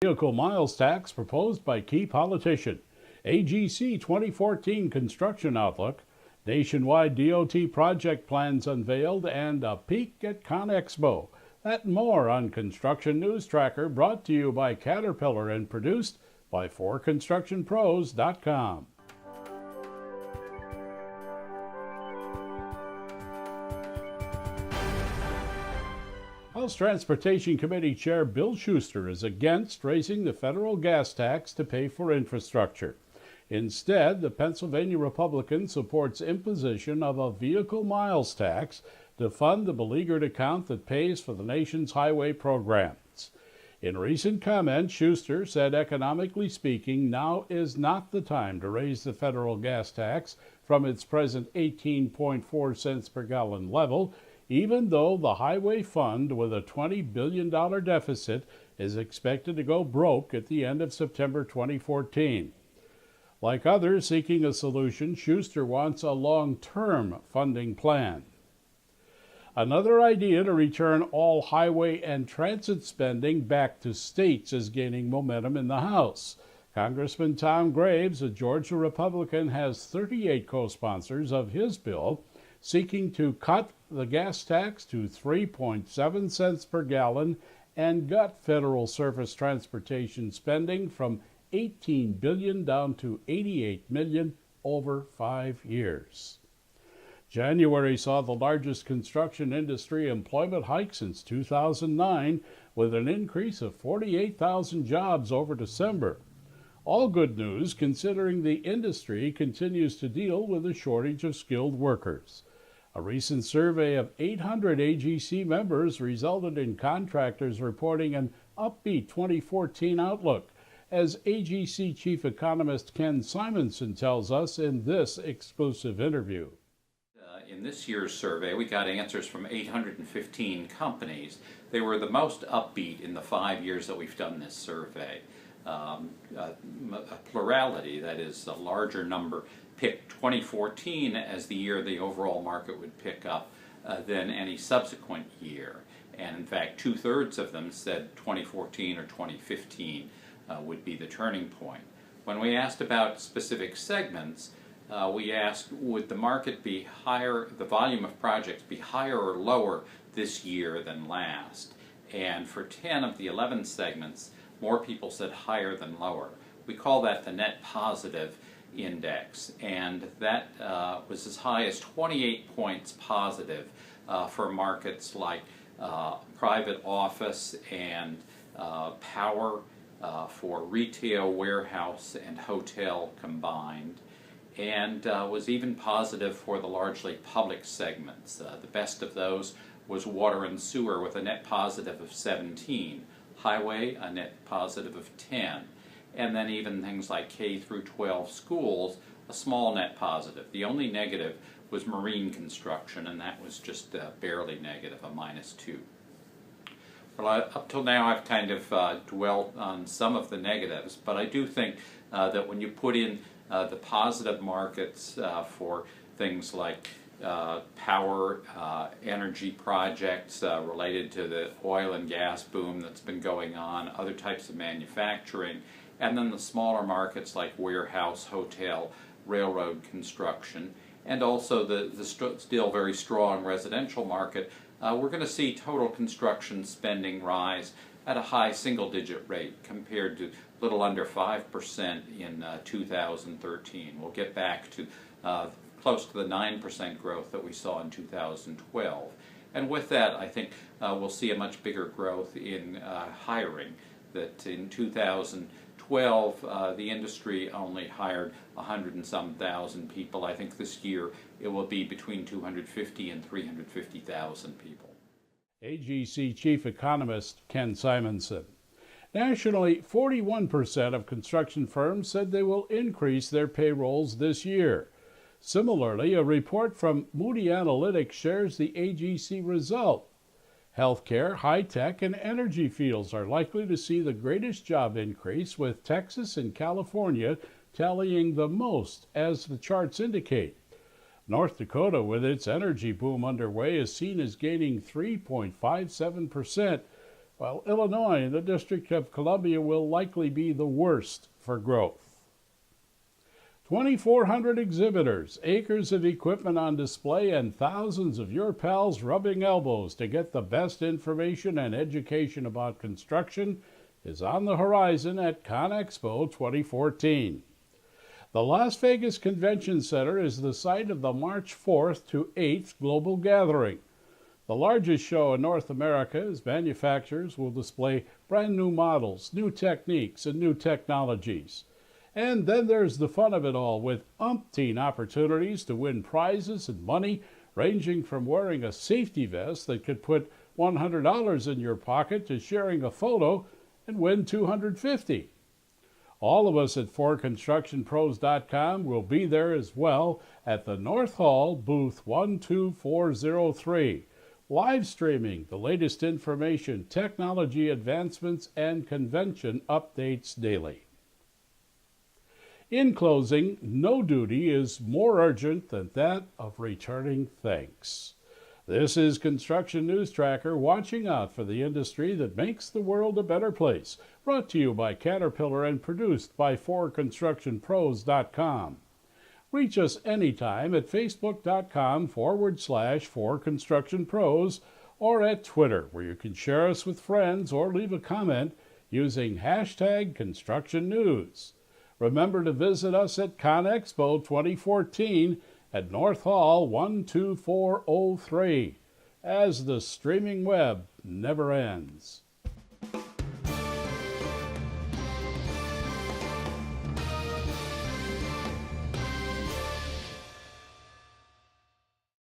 Vehicle miles tax proposed by key politician. AGC 2014 construction outlook. Nationwide DOT project plans unveiled and a peek at ConExpo. That and more on Construction News Tracker, brought to you by Caterpillar and produced by 4constructionpros.com. House Transportation Committee Chair Bill Shuster is against raising the federal gas tax to pay for infrastructure. Instead, the Pennsylvania Republican supports imposition of a vehicle miles tax to fund the beleaguered account that pays for the nation's highway programs. In recent comments, Shuster said, economically speaking, now is not the time to raise the federal gas tax from its present 18.4 cents per gallon level, even though the highway fund, with a $20 billion deficit, is expected to go broke at the end of September 2014. Like others seeking a solution, Shuster wants a long-term funding plan. Another idea to return all highway and transit spending back to states is gaining momentum in the House. Congressman Tom Graves, a Georgia Republican, has 38 co-sponsors of his bill, seeking to cut the gas tax to 3.7 cents per gallon and gut federal surface transportation spending from $18 billion down to $88 million over 5 years. January saw the largest construction industry employment hike since 2009, with an increase of 48,000 jobs over December. All good news, considering the industry continues to deal with a shortage of skilled workers. A recent survey of 800 AGC members resulted in contractors reporting an upbeat 2014 outlook, as AGC Chief Economist Ken Simonson tells us in this exclusive interview. In this year's survey, we got answers from 815 companies. They were the most upbeat in the 5 years that we've done this survey. A plurality, that is a larger number, picked 2014 as the year the overall market would pick up than any subsequent year. And in fact, 2/3 of them said 2014 or 2015 would be the turning point. When we asked about specific segments, we asked, would the market be higher, the volume of projects be higher or lower this year than last? And for 10 of the 11 segments, more people said higher than lower. We call that the net positive index, and that was as high as 28 points positive for markets like private office and power, for retail, warehouse, and hotel combined, and was even positive for the largely public segments. The best of those was water and sewer, with a net positive of 17, highway a net positive of 10, and then even things like K through 12 schools, a small net positive. The only negative was marine construction, and that was just barely negative, a -2. Well, up till now I've kind of dwelt on some of the negatives, but I do think that when you put in the positive markets for things like power, energy projects related to the oil and gas boom that's been going on, other types of manufacturing, and then the smaller markets like warehouse, hotel, railroad construction, and also the still very strong residential market, we're going to see total construction spending rise at a high single-digit rate compared to a little under 5% in 2013. We'll get back to close to the 9% growth that we saw in 2012. And with that, I think we'll see a much bigger growth in hiring. That in 2012, the industry only hired 100 and some thousand people. I think this year it will be between 250 and 350,000 people. AGC Chief Economist Ken Simonson. Nationally, 41% of construction firms said they will increase their payrolls this year. Similarly, a report from Moody Analytics shares the AGC result. Healthcare, high-tech, and energy fields are likely to see the greatest job increase, with Texas and California tallying the most, as the charts indicate. North Dakota, with its energy boom underway, is seen as gaining 3.57%. while Illinois and the District of Columbia will likely be the worst for growth. 2,400 exhibitors, acres of equipment on display, and thousands of your pals rubbing elbows to get the best information and education about construction is on the horizon at ConExpo 2014. The Las Vegas Convention Center is the site of the March 4th to 8th global gathering, the largest show in North America, as manufacturers will display brand new models, new techniques, and new technologies. And then there's the fun of it all, with umpteen opportunities to win prizes and money, ranging from wearing a safety vest that could put $100 in your pocket to sharing a photo and win $250. All of us at 4constructionpros.com will be there as well at the North Hall, booth 12403, live streaming the latest information, technology advancements, and convention updates daily. In closing, no duty is more urgent than that of returning thanks. This is Construction News Tracker, watching out for the industry that makes the world a better place. Brought to you by Caterpillar and produced by 4constructionpros.com. Reach us anytime at facebook.com/4constructionpros or at Twitter, where you can share us with friends or leave a comment using hashtag Construction News. Remember to visit us at ConExpo 2014 at North Hall 12403, as the streaming web never ends.